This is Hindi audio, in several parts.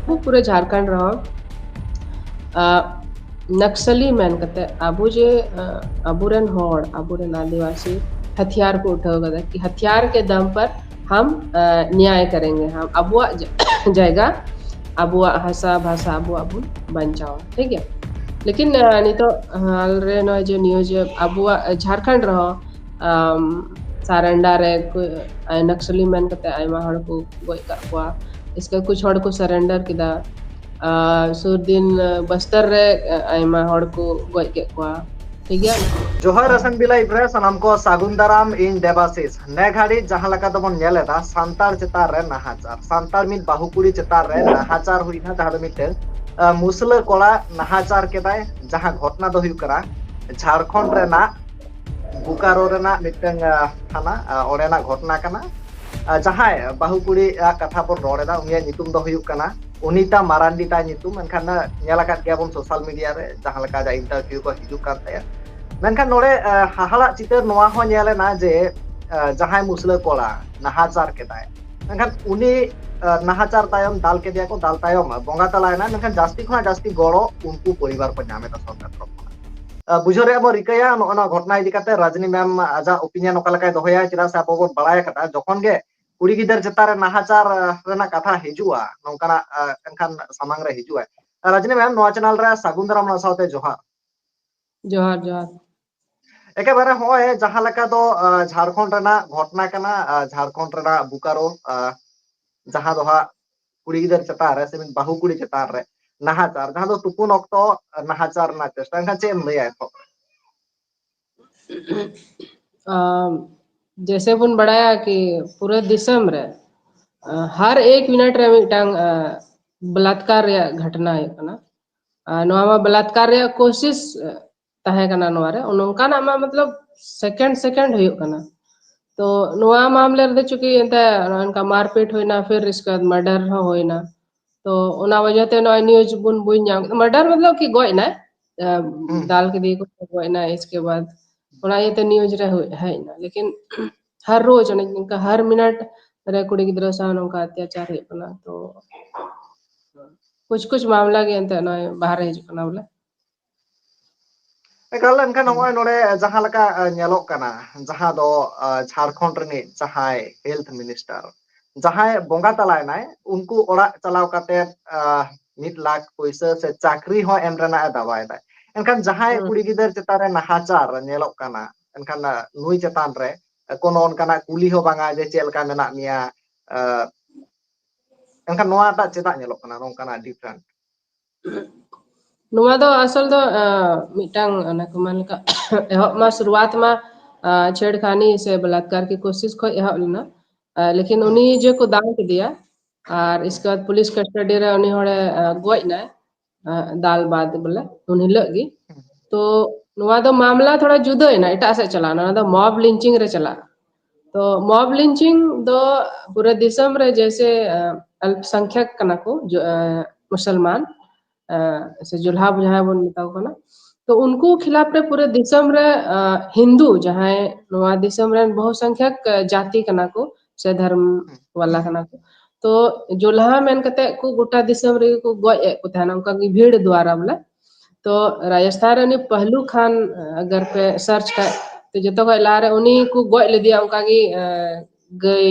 पूरे झारखंड रहो नक्सली मेन करते अबू जे अबूरन होड़ अबूरन आदिवासी हथियार को उठाओ कदा कि हथियार के दम पर हम न्याय करेंगे, हम अबुआ जाएगा अबुआ हसा भाषा अबुआ बुन बचाओ ठीक है। लेकिन नहीं तो हाल रे न जो न्यूज अबुआ झारखंड रहो सारंडा रे नक्सली मेन करते आयमा हड़ को गोय का कुआ इसका कुछ हड़ को सरेंडर किदा सुर दिन बस्तर रे आयमा हड़ को गोय के कुआ ठीक है। जोहार रसन बिलाई ब्रे सनम को सागुन दाराम इन देवाशीष ने घाड़ी जहां लका दबन नेलेदा सांतार चेतार रे नाहाचार सांतार मित बाहुकुड़ी चेतार रे नाहाचार हुईना जहां मिटे मुसला कोड़ा नाहाचार केदाय जहां घटना दो हुई करा झारखंड रे ना बुकारो रे ना मिटन थाना ओरेना घटना कना जहां बाहुकुड़ी कथा पर रोड़ेदा उनिया नितुम दो हुई कना उनिता मारांडी ता नितुम एनखान नेलाका गयाबन सोशल मीडिया रे जहां लका जा इंटरव्यू को हिजु कान ताया मेनखान नोड़े हाहाड़ा चितर नोआ हो नेलेना जे जहां मुसला कोड़ा नाहाचार केदाय मेनखान उनी नाहाचार तायम दाल के दिया को दाल तायम बोंगा तलायना मेनखान जास्ती खना जास्ती गड़ो उनको परिवार को नामे ता सरकार तरफ बुझो रे रिकाया नोना घटना इदी काते रजनी मैम आजा ओपिनियन ओका लकाय दोहया चिरा से आपो बड़ाय कटा जखन गे कुड़ी गिदर चेतारे नाहाचार रेना कथा हिजुआ नोंकाना एनखान सामांग रे हिजुआ रजनी मैम नोआ चैनल रे सागुन दाराम ना साउते जोहार जोहार जोहार एके बारे होय जहां लका दो झारखंड रेना घटना कना झारखंड रेना बुकारो जहां दोहा कुड़ी गिदर चेतार रे से बाहु कुड़ी चेतार रे नाहाचार जहां दो तुपुन ऑक्टो नाहाचार ना चेष्टा एनखान चे एम लैया तो जैसे बुन बढ़ाया कि पूरे दिसम रे हर एक मिनट रे मिटांग बलात्कार रे घटना है कना नोआ मा बलात्कार रे कोशिश तहे कना नोआ रे नोंका ना मा मतलब सेकंड सेकंड हुई कना तो नोआ मामले रे चुकी एंते उनका मारपीट होइना फिर इसके बाद मर्डर होइना तो ओना वजह ते नोआ न्यूज बुन बुन मर्डर मतलब कि गोय ना दाल के दी को गोय ना इसके बाद ओना ये तो न्यूज रे है ना लेकिन हर रोज इनका हर मिनट रे कुड़ी गिद्रा सा नोंका अत्याचार है कना तो कुछ कुछ मामला के अंत ना बाहर हिजुकना बोले एकाल एनखान नोय नोडे जहां लका नेलोक कना जहां दो झारखंड रे जहां हेल्थ मिनिस्टर जहां बोंगा तलाय नाय उनको ओड़ा चलाव काते 1 लाख पैसा से चाकरी हो एम रेना दावाय दा एनखान जहां कुड़ी गिदर चेतारे नाहाचार नेलोक कना एनखान नुई चेतान रे कोनो ओनकाना कुली हो बांगा जे चेलका मेना मिया एनखान नोआ ता चेता नेलोक कना नोंकाना डिफरेंट नुआ दो असल दो मिटांग ना कमान का एहब मा शुरुआत मा छेड़खानी से बलात्कार की कोशिश को एहब लेना लेकिन उनी जे को दान के दिया और इसके बाद पुलिस कस्टडी रे उनी होड़े गोय ना दाल बाद बोले उन लगी तो नुआ दो मामला थोड़ा जुदा है ना इटा से चला ना दो मॉब लिंचिंग रे चला तो मॉब लिंचिंग दो पूरे दिसम रे जैसे अल्पसंख्यक कना को जो मुसलमान से जुल्हा बुझाया बोन बताओ कना तो उनको खिलाफ रे पूरे दिसम रे हिंदू जहां नोआ दिसम रे बहुसंख्यक जाति कना को से धर्म वाला कना को तो जुल्हा मेन कते को गोटा दिसम रे को गोय को थाना उनका की भीड़ द्वारा बोला तो राजस्थान ने पहलू खान अगर पे सर्च कर तो जो तो लारे उन्हीं को गोय ले दिया उनका की गई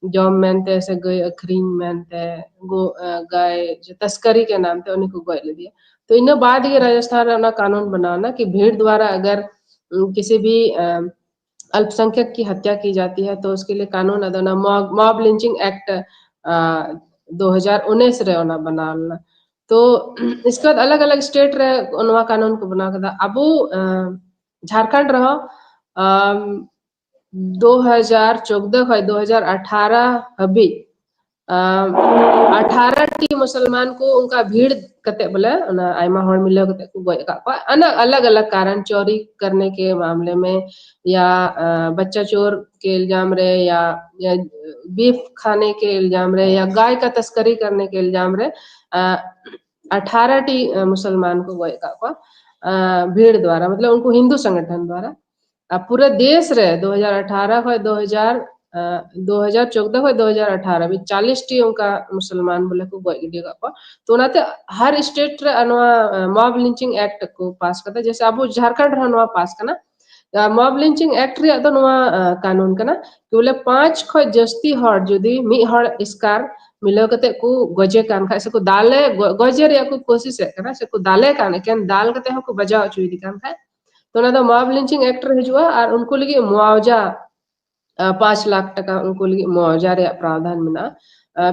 जॉम मेनते से गई अखरीन मेनते गो गाय जो तस्करी के नाम थे उन्हीं को गोय ले दिया तो इन बाद ये राजस्थान अपना कानून बनाना कि भीड़ द्वारा अगर किसी भी अल्पसंख्यक की हत्या की जाती है तो उसके लिए कानून अदना मॉब लिंचिंग एक्ट 2019 रे ओना बनाना तो इसके बाद अलग अलग स्टेट रे उनवा कानून को बना के अब झारखंड रहो 2014 है 2018 अभी 18 टी मुसलमान को उनका भीड़ कते बोले आयमा हड़ मिले अलग अलग कारण चोरी करने के मामले में या बच्चा चोर के इल्जाम रे या बीफ खाने के इल्जाम रे या गाय का तस्करी करने के इल्जाम रे 18 टी मुसलमान को भीड़ द्वारा मतलब उनको हिंदू संगठन द्वारा पूरे देश रे 2018 को 2000 2014 खो 2018 भी 40 टी उनका मुसलमान बोले को गoj गिडी का तो नाते हर स्टेट रे मॉब लिंचिंग एक्ट को पास करता जैसे अब झारखंड रे पास करना मॉब लिंचिंग एक्ट रे तो कानून करना कि बोले 5 खो जस्ती हर जुदी मी हर इसकार मिलो कते को गजे कान खा से को दाले गजे रे को कोशिश करना से को दाले कान केन दाल कते को बजाव चुई दी कान खा तो ना तो मॉब लिंचिंग एक्ट रे हिजुआ और उनको लगी मुआवजा 5 लाख टका उनको लगी मुआवजा रे प्रावधान में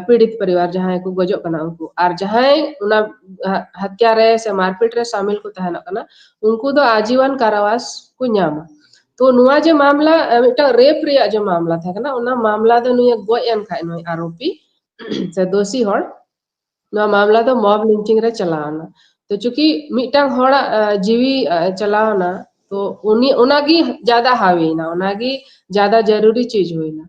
पीड़ित परिवार जहां को गजो कना उनको और जहां उना हत्या रे से मारपीट रे शामिल को तहना कना उनको तो आजीवन कारावास को न्यामा तो नुआ जो मामला मिटा रेप रे जो मामला था कना उना मामला दो नुया गोयन खाय नुय आरोपी से दोषी हड़ नुआ मामला तो मॉब लिंचिंग रे चलाना तो चूंकि मिटा हड़ा जीवी चलाना तो उनी उनागी ज्यादा हावी ना उनागी ज्यादा जरूरी चीज हुई ना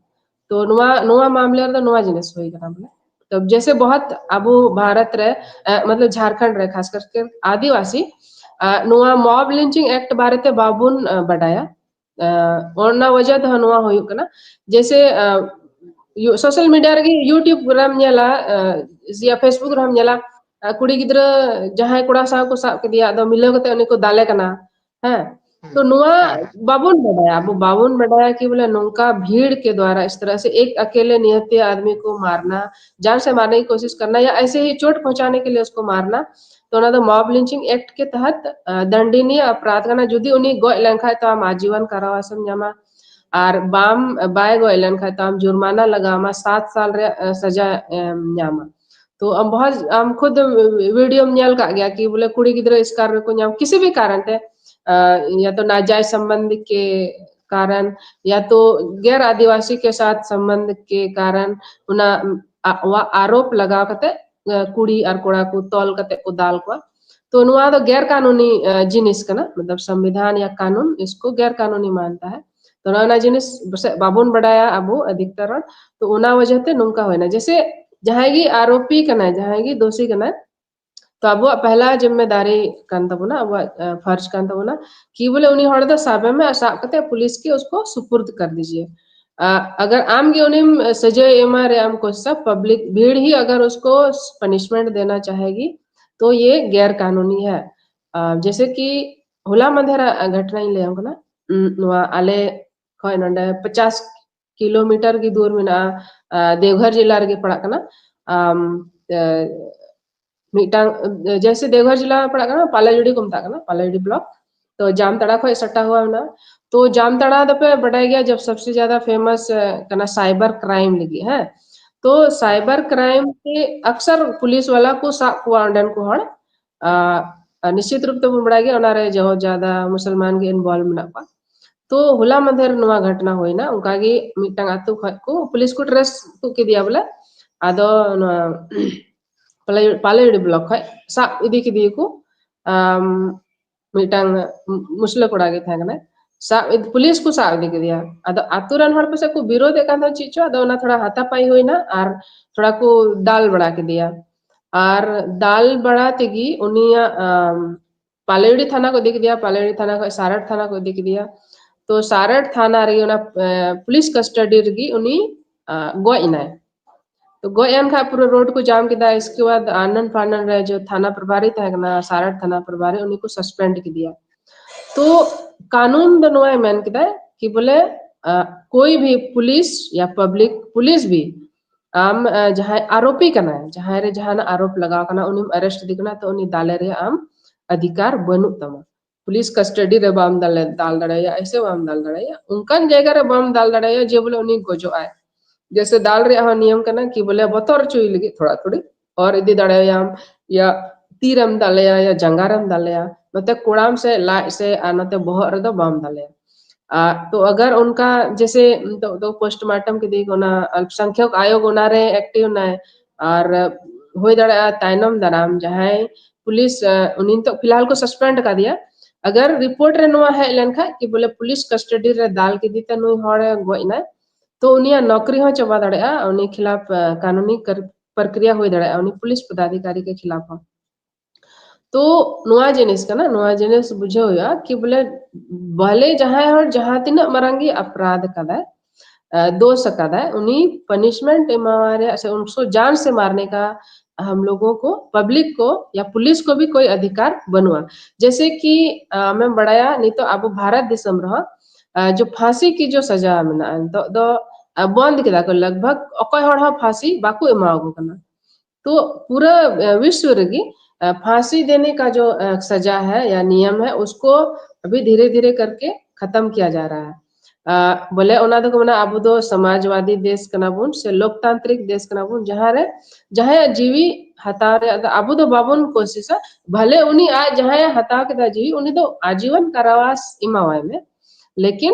तो नुआ नुआ मामले तो नुआ जिनिस हुई कना बोले तो जैसे बहुत अब भारत रे मतलब झारखंड रे खास करके आदिवासी नुआ मॉब लिंचिंग एक्ट बारे ते बाबुन बढ़ाया ओना वजह तो नुआ हुई कना जैसे सोशल मीडिया रे यूट्यूब रम नेला या फेसबुक रम नेला कुड़ी गिद्र जहां कुड़ा सा को साब के दिया दो मिलो कते उनी को दाले कना है तो नुआ बाबुन बढ़ाया कि बोले नौका भीड़ के द्वारा इस तरह से एक अकेले निहत्थे आदमी को मारना जान से मारने की कोशिश करना या ऐसे ही चोट पहुंचाने के लिए उसको मारना तो ना तो मॉब लिंचिंग एक्ट के तहत दंडनीय अपराध करना जुदी उनी गोय लेंखा तो हम आजीवन कारावासम जमा और बाम बाय गोय लेंखा तो हम जुर्माना लगामा 7 साल रे सजा न्यामा तो हम बहुत हम खुद वीडियो में नियल का गया कि बोले कुड़ी गिद्र इस कारण को न्याम किसी भी कारण थे या तो नाजायज संबंध के कारण या तो गैर आदिवासी के साथ संबंध के कारण उना आरोप लगा कते कुड़ी और कोड़ा को तौल कते को दाल को तो नुआ तो गैर कानूनी जिनिस कना मतलब संविधान या कानून इसको गैर कानूनी मानता है तो ना जिनिस बाबुन बढ़ाया अबो अधिकतर तो उना वजह ते नुका होना जैसे जहांगी आरोपी कना जहांगी दोषी कना तो अब पहला जिम्मेदारी कान तबना अब फर्ज कान तबना कि बोले उन्हीं हड़ द साबे में साब कते पुलिस के उसको सुपुर्द कर दीजिए अगर आम के उन्हें सजा एमआर आम को सब पब्लिक भीड़ ही अगर उसको पनिशमेंट देना चाहेगी तो ये गैर कानूनी है जैसे कि होला मंधेरा घटना ही ले हमको ना आले खोय नंडे 50 किलोमीटर की दूर में ना देवघर जिला रे पड़ा कना जैसे देवघर जिला में पड़ा कना पालाजुड़ी को मता कना पालाजुड़ी ब्लॉक तो जामताड़ा को सट्टा हुआ ना तो जामताड़ा पे बढ़ाया गया जब सबसे ज्यादा फेमस कना साइबर क्राइम लगी है तो साइबर क्राइम के अक्सर पुलिस वाला को साब हुआ अंडन को हड़ निश्चित रूप से बढ़ाया गया उनारे जो ज्यादा मुसलमान के इन्वॉल्व में ना तो होला मधेर नुआ घटना हुई ना उनका की मिटंग आतु को पुलिस को ट्रेस के दिया बोले आदो पालायुड़ी ब्लॉक है साब इदी के दिए को मिटंग मुसले कोड़ा के था कना साब पुलिस को साब इदी के दिया आदो आतुरन हड़ पे से को विरोध एकांत चीचो आदो ना थोड़ा हाथापाई हुई ना और थोड़ा को दाल बढ़ा के दिया और दाल बढ़ा तेगी उनिया पालायुड़ी थाना को दिख दिया पालायुड़ी थाना को सारठ थाना को दिख दिया तो सारठ थाना रही उना पुलिस कस्टडी रही उनी गोइना तो गोयन खा पूरा रोड को जाम किया इसके बाद आनंद फानन रहे जो थाना प्रभारी था ना सारठ थाना प्रभारी उन्हीं को सस्पेंड कर दिया तो कानून दोनों मैन किया कि बोले कोई भी पुलिस या पब्लिक पुलिस भी आम जहां आरोपी करना है जहां रे जहां आरोप लगा करना उन्हीं अरेस्ट दिखना तो उन्हीं दाले रे आम अधिकार बनू तमा पुलिस कस्टडी रे बाम दाल दड़ाया ऐसे बाम दाल दड़ाया उनकन जगह रे बाम दाल दड़ाया जे बोले उन्हीं गोजो आए जैसे दाल रे नियम करना कि बोले बतर चुई लगी थोड़ा थोड़ी और इदी दड़ायाम या तीरम दालया या जंगारम दालया नते कोड़ाम से ला से नते बहर रे दो बाम दालया तो अगर उनका जैसे तो पोस्टमार्टम के दी कोना अल्पसंख्यक आयोग उना रे एक्टिव ना और होय दड़ा ताइनम दराम जहां पुलिस उन्हीं तो फिलहाल को सस्पेंड कर दिया अगर रिपोर्ट रे नुआ है लेनखा कि बोले पुलिस कस्टडी रे दाल के दी त नुई हड़े गोइना तो उनिया नौकरी हो चबा दड़ा उन्हीं खिलाफ कानूनी प्रक्रिया हुई दड़ा उन्हीं पुलिस पदाधिकारी के खिलाफ हो तो नुआ जिनिस का ना नुआ जिनिस बुझे हुआ कि बोले भले जहां और जहां तीन मरंगी अपराध कदा दोष अकादा है उन्हीं पनिशमेंट एमारे से उनको जान से मारने का हम लोगों को, पब्लिक को या पुलिस को भी कोई अधिकार बनुआ। जैसे कि मैं बड़ाया नहीं तो अब भारत दिसम रहा जो फांसी की जो सजा मेना तो बंद किया को लगभग अकय हड़ फांसी बाकू एमागो कना। तो पूरा विश्व रगी फांसी देने का जो सजा है या नियम है उसको अभी धीरे धीरे करके खत्म किया जा रहा है। बोले ओना दो मना अब दो समाजवादी देश कना बुन से लोकतांत्रिक देश कना बुन जहां जीवी हता रे अब दो बाबुन कोशिश भले उनी आ जहां हता के जीवी उनी तो आजीवन कारावास इमावाय में, लेकिन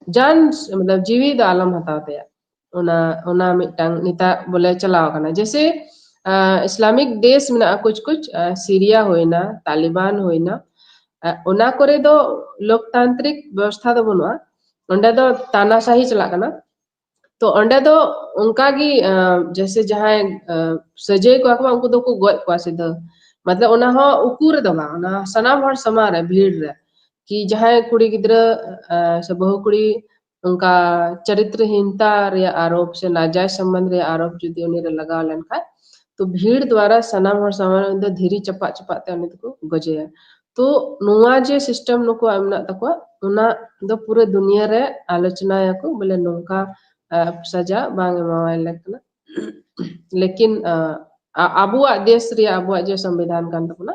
जान मतलब जीवी द आलम हताते ओना ओना मिटांग निता बोले चलाव कना। जैसे इस्लामिक देश में कुछ कुछ सीरिया होइना, तालिबान होइना, ओना करे दो लोकतांत्रिक व्यवस्था दो बनुआ, ओंडे दो तानाशाही चला कना। तो ओंडे दो उनका की जैसे जहां सजे को आकबा उनको दो को गoj को सीधा मतलब ओना हो उकुर दबा ओना सनाम हर समार है भीड़ रे कि जहां कुड़ी गिद्रा से बहु कुड़ी उनका चरित्रहीनता रे आरोप से नाजायज संबंध रे आरोप जुदी उनी रे लगा लेन खा तो भीड़ द्वारा सनाम हर समार दो धीरी चपा चपा ते उनी को गजे। तो नुआ जे सिस्टम नुको आमना तको उना दो पूरे दुनिया रे आलोचना याको बोले नोका सजा बांग एमावाय लेकना। लेकिन आबुआ देश रे आबुआ जे संविधान कान तकना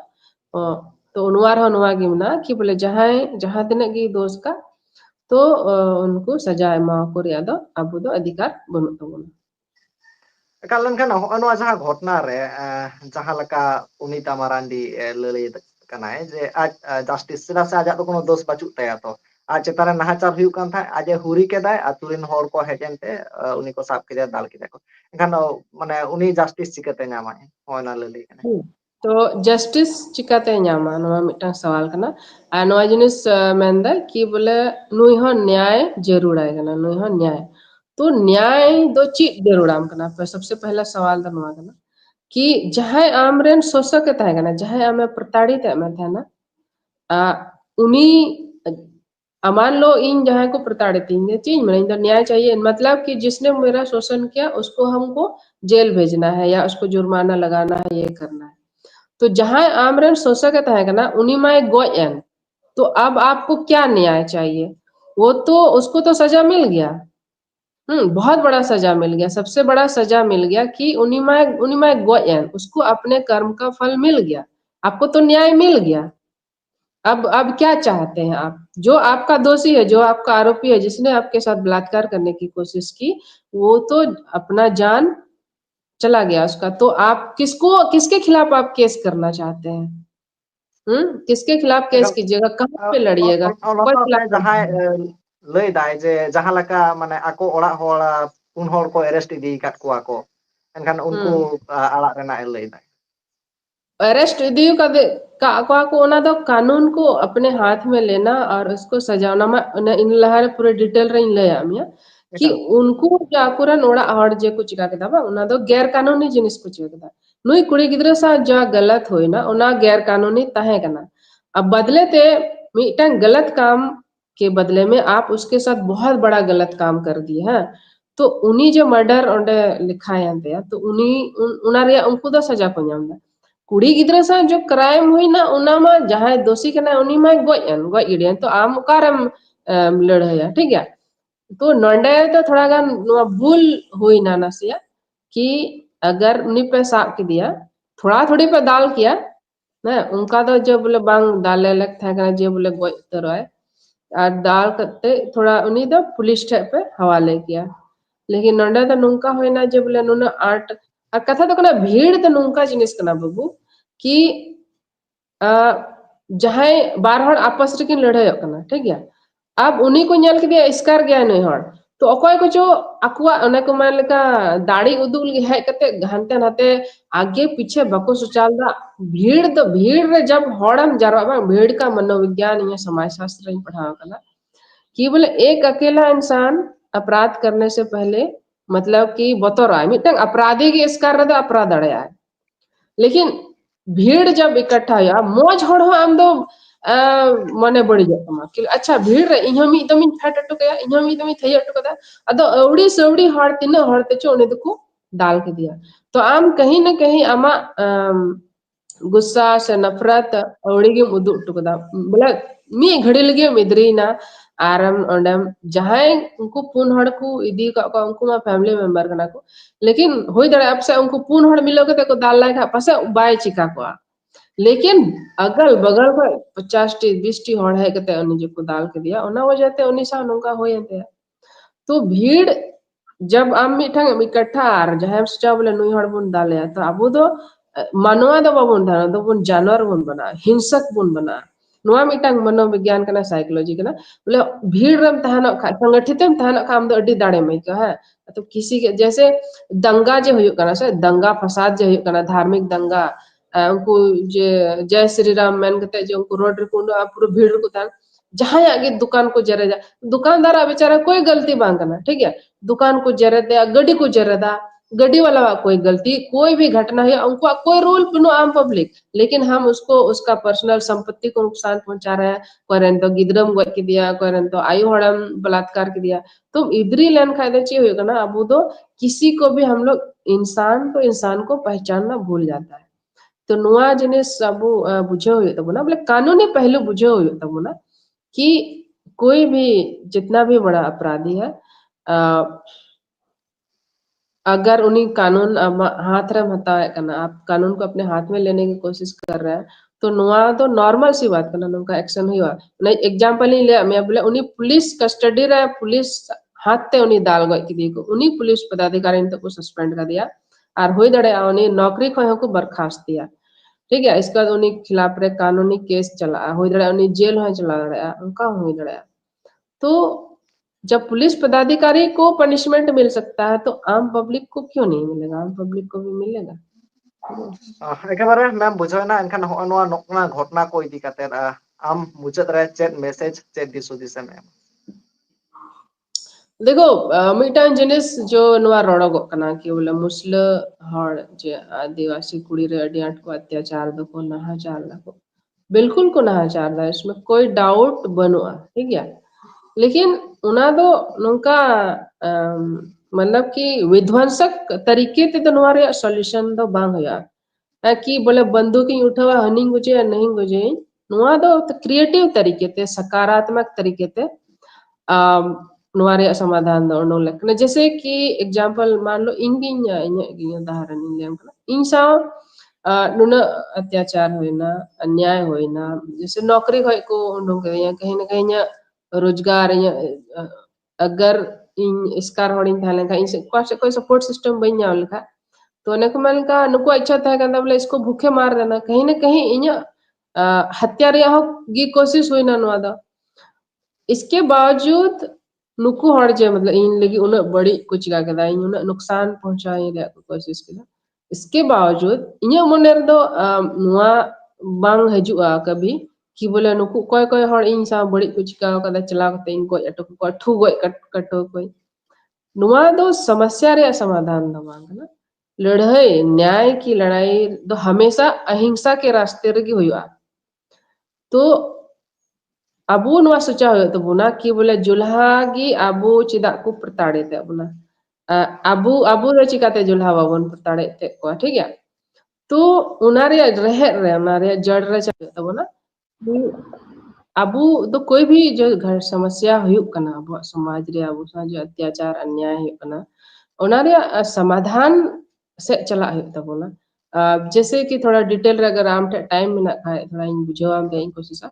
तो नुआ रह नुआ गी मना कि बोले जहां तिने गी दोष का तो उनको सजा एमा को रे दो अब दो अधिकार बनु तबना। Kalian kan ono jahang घटना रे जहां लका उनीता मारांडी ललई कनाय जे आज जस्टिस सेदा से आजा तो कोनो दोष बाचुक तया तो आज चेतारे नाहाचार हुयु कान था आज हुरी केदाय आतुरिन हर को हेजेनते उनी को साब केदा दाल केदा को एखान माने उनी जस्टिस चिकते नामाय होना ललई कनाय। तो जस्टिस चिकाते नामा नोआ मिटा सवाल कना आ नोआ जिनिस मेंदा कि बोले नुई हो न्याय जरूर आए कना नुई हो न्याय। तो न्याय दो चीज जरूर आम कना पर सबसे पहला सवाल द नोआ कना कि जहां आमरेन शोषक है कना जहां आमे प्रताड़ित है में था ना उनी मान लो इन जहां को प्रताड़ित इन चीज में तो न्याय चाहिए मतलब कि जिसने मेरा शोषण किया उसको हमको जेल भेजना है या उसको जुर्माना लगाना है ये करना है। तो जहां आमरेन शोषक है ना उन्हीं में गोयन तो अब आपको क्या न्याय चाहिए? वो तो उसको तो सजा मिल गया, बहुत बड़ा सजा मिल गया, सबसे बड़ा सजा मिल गया कि उन्हीं में गोयन उसको अपने कर्म का फल मिल गया, आपको तो न्याय मिल गया। अब क्या चाहते हैं आप? जो आपका दोषी है, जो आपका आरोपी है, जिसने आपके साथ बलात्कार करने की कोशिश की, वो तो अपना जान चला गया उसका, तो आप किसके खिलाफ आप केस करना चाहते हैं? किसके खिलाफ केस कीजिएगा, कहाँ पे लड़िएगा, कोई जहां लई दाय जे जहां लका माने आको ओड़ा होड़ पुन होड़ को अरेस्ट इदी काट कोआ को एनखान उनको आड़ा रेना लई दाय अरेस्ट इदियो को ओना दो कानून को अपने हाथ में लेना और उसको सजाना में इन लहर पूरे डिटेल रे इन लया मिया कि उनको जाकुरन ओड़ा हड़ जे कुछ का केदा बा ओना दो गैर कानूनी जिनिस कुछ केदा नुई कुड़ी गिद्रा सा जा गलत होइना ओना गैर कानूनी तहे कना। अब बदले ते मिटन गलत काम के बदले में आप उसके साथ बहुत बड़ा गलत काम कर दिए हैं तो उन्हीं जो मर्डर ओंडे लिखा है तो उन्हीं उना रे उनको दो सजा को नाम कुड़ी गिद्रा सा जो क्राइम हुई ना उना मा जहां दोषी कना उनी मा गoj इडियन तो आम कारम लड़ाया ठीक है। तो नोंडे तो थोड़ा गान भूल हुई ना नसिया कि अगर उन्हीं पे साफ के दिया थोड़ा थोड़ी पे दाल किया ना उनका तो जो बोले बांग डाले लग था जो बोले गoj तरह और दाल करते थोड़ा उन्हीं तो पुलिस पे हवाले किया। लेकिन नोंडे तो नुंका होइना जे बोले नुना आर्ट और कथा तो कना भीड़ तो नुंका जिनिस कना बाबू कि जहां बार हड़ आपस रे किन लड़ाई कना ठीक है। अब उन्हीं को नेल के दिया इसकार गया नहीं हड़ तो अकोय को जो अकुआ ओने को मान लेका दाढ़ी उदुल हे कते घंटे नाते आगे पीछे बको सुचाल दा भीड़ तो भीड़ रे जब हड़म जरवा भीड़ का मनोविज्ञान या समाज शास्त्र इन पढ़ावा कना कि बोले एक अकेला इंसान अपराध करने से पहले मतलब कि बतौर आए मिटंग अपराधी के इसकार रे अपराध अड़े आए। लेकिन भीड़ जब इकट्ठा हुआ मौज हड़ आम दो मने बड़ी जाता कि अच्छा भीड़ रे इहो मी दमी फैट अटो कया इहो मी दमी थई अटो कदा अदो अवड़ी सवड़ी हर तीन हर ते चो उनी दको डाल के दिया। तो आम कहीं ना कहीं आमा गुस्सा से नफरत अवड़ी गे उदु अटो कदा बोले मी घड़ी लगे मिद्री ना आराम ओंडम जहां उनको पुन हड़ को इदी का उनको मा फैमिली मेंबर कना को लेकिन होई दड़े अब से उनको पुन हड़ मिलो के को दाल लाय का पासे बाय चिका को लेकिन अगल बगल को 50 टी 20 टी हड़ है कते उनी जो को दाल के दिया ओना वजह ते उनी सा नोंका होय ते तो भीड़ जब आम मिठा इकट्ठा आर जहां से बोले नुई हड़ बुन दाले तो अबो दो मानवा दो बाबुन धाना दो बुन जानवर बुन बना हिंसक बुन बना नुआ मिटांग मनोविज्ञान कना साइकोलॉजी कना बोले भीड़ रम तहन संगठित में तहन काम दो अड्डी दाड़े में का है तो किसी के जैसे दंगा जो हुई कना से दंगा फसाद जो हुई कना धार्मिक दंगा उनको जे जय श्री राम मेन कते जो उनको रोड रे पूरा भीड़ को तान जहां आगे दुकान को जरे जा दुकानदार बेचारा कोई गलती बांग करना ठीक है दुकान को जरे दे गड्डी को जरे दा गड्डी वाला कोई गलती कोई भी घटना है उनको कोई रोल पिनो आम पब्लिक लेकिन हम उसको उसका पर्सनल संपत्ति को नुकसान पहुंचा रहे हैं कोई तो गिदरम गो के दिया कोई तो आयु हड़म बलात्कार के दिया तो इधरी लेन खायदे ची होगा ना अब तो किसी को भी हम लोग इंसान तो इंसान को पहचानना भूल जाता है तो नुआ जिनिस सब बुझे हुए तब ना बोले कानूनी पहलू बुझे हुए तब ना कि कोई भी जितना भी बड़ा अपराधी है अगर उन्हीं कानून हाथ रम हता करना आप कानून को अपने हाथ में लेने की कोशिश कर रहे हैं तो नुआ तो नॉर्मल सी बात करना उनका एक्शन हुआ नहीं एग्जांपल ही ले मैं बोले उन्हीं पुलिस कस्टडी रहे पुलिस हाथ ते उन्हीं दाल गई की दी को उन्हीं पुलिस पदाधिकारी ने तो को सस्पेंड कर दिया और हुई दड़े उन्हीं नौकरी को बर्खास्त दिया ठीक है इसका उन्हीं खिलाफ रे कानूनी केस चला हुई दड़े उन्हीं जेल हो चला दड़े उनका हुई दड़े तो जब पुलिस पदाधिकारी को पनिशमेंट मिल सकता है तो आम पब्लिक को क्यों नहीं मिलेगा आम पब्लिक को भी मिलेगा एकेबारे मैम बुझो ना एनखान नोआ नोकना घटना को इदी काते आम मुचाद रे चेक मैसेज चेक दिसुदिस मैम देखो मिटान जिनिस जो नुआ रोड़गो कना कि बोले मुस्लिम हड़ जे आदिवासी कुड़ी रे अडी आट को अत्याचार दो को नहाचार को बिल्कुल को नहाचार दा इसमें कोई डाउट बनुआ ठीक है लेकिन उना दो नुका मतलब कि विध्वंसक तरीके ते तो नुआरे सॉल्यूशन दो बांग होया कि बोले बंदूक ही उठवा हनिंग गुजे या नहीं गुजे नुआ दो क्रिएटिव तरीके ते सकारात्मक तरीके ते नुआरे समाधान दो नो लेकिन जैसे कि एग्जांपल मान लो इंगिंग इंगिंग उदाहरण इंगिंग इंसा नुना अत्याचार होइना अन्याय होइना जैसे नौकरी होय को उंडोंग कहीं ना कहीं रोजगार अगर इन इसकार होड़िंग थाले का इनसे कोई सपोर्ट सिस्टम बन जाओ लिखा तो ने को मन का नुको इच्छा था कहता बोले इसको भूखे मार देना कहीं ना कहीं इन हत्या रे हो की कोशिश हुई ना नुआ दा इसके बावजूद नुकु हड़ जे मतलब इन लगी उन बड़ी कुछ का कदा इन उन नुकसान पहुंचाई रे कोशिश किया इसके बावजूद इन मने दो नुआ बांग हजुआ कभी कि बोले नुकु कोई कोई हड़ इन सा बड़ी कुछ का कदा चला कते इन को अटक को ठू गई कटो कोई नुआ दो समस्या रे समाधान दो मांग ना लड़ाई न्याय की लड़ाई तो हमेशा अहिंसा के रास्ते रे की हुआ तो अबू नुआ सोचा हो तो बुना कि बोले जुल्हागी अबू चिदा को प्रताड़े ते बुना अबू अबू रे चिकाते जुल्हा बाबन प्रताड़े ते को ठीक है तो उनारे रहे रे उनारे जड़ रे चले तो बुना अबू तो कोई भी जो घर समस्या हुई कना अब समाज रे अब जो अत्याचार अन्याय हुई कना उनारे समाधान से चला है तब बोला जैसे कि थोड़ा डिटेल रे अगर आम टाइम में ना खाए थोड़ा इन बुझावा में दें कोशिश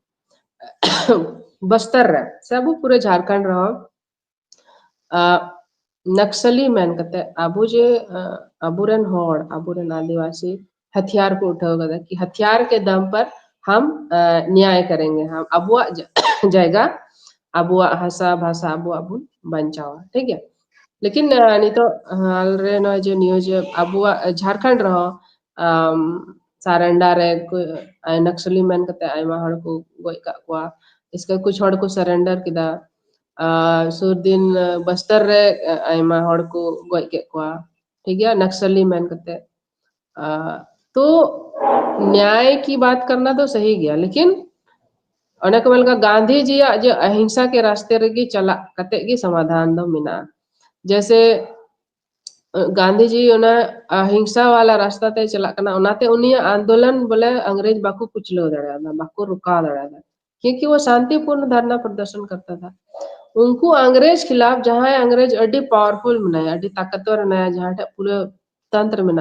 बस्तर रे सब पूरे झारखंड रहो नक्सली मैन कहते अबू जे अबूरन होड़ अबूरन आदिवासी हथियार को उठाओ गदा कि हथियार के दम पर हम न्याय करेंगे हम अबुआ जाएगा अबुआ हसा भाषा अबुआ अबुन बंचावा ठीक है लेकिन नहीं तो हाल रे न जो न्यूज अबुआ झारखंड रहो सारंडा रे नक्सली मैन कहते आयमा हड़ को गोय का कुआ इसका कुछ हड़ को सरेंडर किदा सुर दिन बस्तर रे आयमा हड़ को गोय के कुआ ठीक है नक्सली मैन कहते तो न्याय की बात करना तो सही गया लेकिन अने को मेलका गांधी जी जो अहिंसा के रास्ते रेगी चला कते गी समाधान दो मिना जैसे गांधी जी उना अहिंसा वाला रास्ता ते चला कना उनाते उनी आंदोलन बोले अंग्रेज बाकू कुचलो दड़ा बाकू रुका दड़ा क्योंकि वो शांतिपूर्ण धरना प्रदर्शन करता था उनको अंग्रेज खिलाफ जहां अंग्रेज अड्डी पावरफुल मनाया अड्डी ताकतवर मनाया जहां पूरे तंत्र में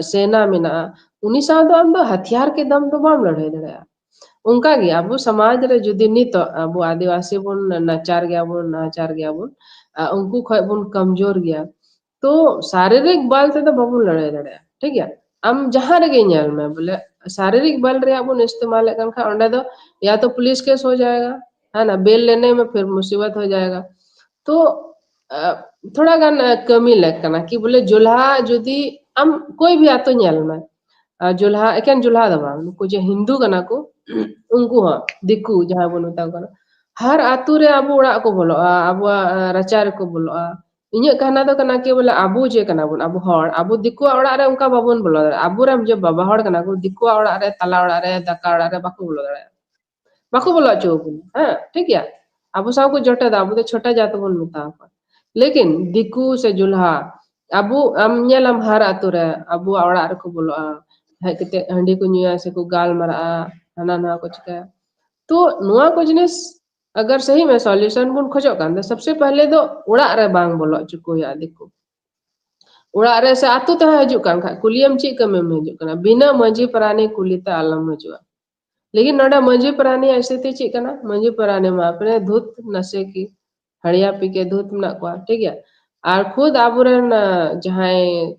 सेना में उन्हीं साथ आम दो हथियार के दम तो बाम लड़े दड़ा उनका गे अब समाज रे जुदी नित अब आदिवासी बन नाचार गया बन नाचार गया बन उनको खय बन कमजोर गया तो शारीरिक बल से तो बाबू लड़े दड़ा ठीक है हम जहां रे गए में बोले शारीरिक बल रे अब इस्तेमाल खा दो या तो पुलिस केस हो जाएगा है ना बेल लेने में फिर मुसीबत हो जाएगा तो थोड़ा गान कमी लग करना कि बोले जुल्हा जुदी हम कोई भी आतो nyal में जुल्हा एकेन जुल्हा दबा को जे हिंदू कना को उनको हाँ दिक्कू जहाँ बन उता कना हर आतु रे अब उड़ा को बोलो अब रचार को बोलो इᱧ कहना तो कना कि बोले आबू जे कना बन आबू हर आबू दिक्कू उड़ा रे उनका बाबन बोलो आबू रे जो बाबा हर कना को दिक्कू उड़ा रे तला उड़ा रे दका उड़ा रे बाको बोलो बाको बोलो चोबन हाँ ठीक है आबू साव को जोटे दा आबू तो छोटा जात बन मुता लेकिन दिक्कू से जुल्हा आबू am nyelam हर आतु रे आबू उड़ा रे को बोलो है किते हंडी को न्यूया से को गाल मरा हना ना को चिका तो नुआ को जिनिस अगर सही में सॉल्यूशन बुन खोजो कान सबसे पहले तो उड़ा रे बांग बोलो चुको या दिक्कू उड़ा रे से आतु तो हजू कान खा कुलियम ची कमे में हजू कना बिना मंजी परानी कुलिता आलम हजुआ लेकिन नोडा मंजी परानी ऐसे ती ची कना मंजी परानी में अपने धूत नशे की हड़िया पी के धूत में को ठीक है और खुद आबुरन जहाँ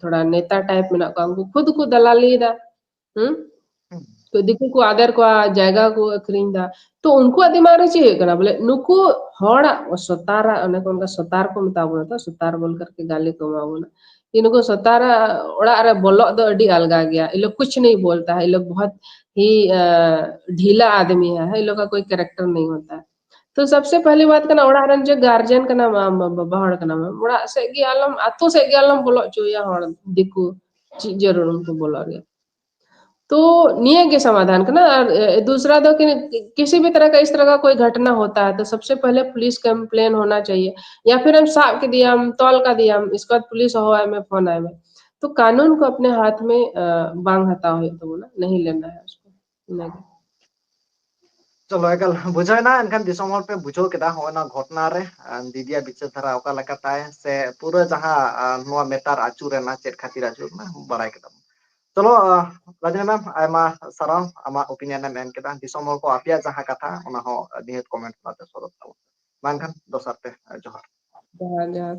थोड़ा नेता टाइप में को उनको खुद को दलाली दा तो दिक्कू को आदर को जायगा को अखरीन दा तो उनको दिमाग रे ची कना बोले नुकु हड़ा सतारा अने को उनका सतार को मताबो था सतार बोल करके गाली को मावो ना इनको सतारा ओड़ा रे बोलो दो अडी अलगा गया ये लोग कुछ नहीं बोलता है ये लोग बहुत ही ढीला आदमी है ये लोग का कोई कैरेक्टर नहीं होता है तो सबसे पहली बात करना ओड़ा रन जो गार्जियन का नाम बाबा हड़ का नाम ओड़ा से गी आलम आतो से गी आलम बोलो चुया हड़ दिक्कू जरूर उनको बोलो रे तो निये के समाधान करना और दूसरा दो कि किसी भी तरह का इस तरह का कोई घटना होता है तो सबसे पहले पुलिस कंप्लेन होना चाहिए या फिर हम साहब के दिया हम तौल का दिया हम इसके बाद पुलिस हो आए में फोन आए में तो कानून को अपने हाथ में बांग हता हो तो बोला नहीं लेना है उसको नहीं चलो एकल बुझाय ना एनखान दिसम हर पे बुझो केदा होना घटना रे दीदिया बिचार धारा ओका लकाताय से पूरा जहां नोआ मेटार आचुरे ना चेत खातिर आचुर ना बड़ाय केदा चलो राजना मैम आयमा साराम आमा ओपिनियन एम केदा दिसम हर को आपिया जहां कथा ओना हो निहत कमेंट पाते सरत मान खान दोसर पे जोहार जहाँ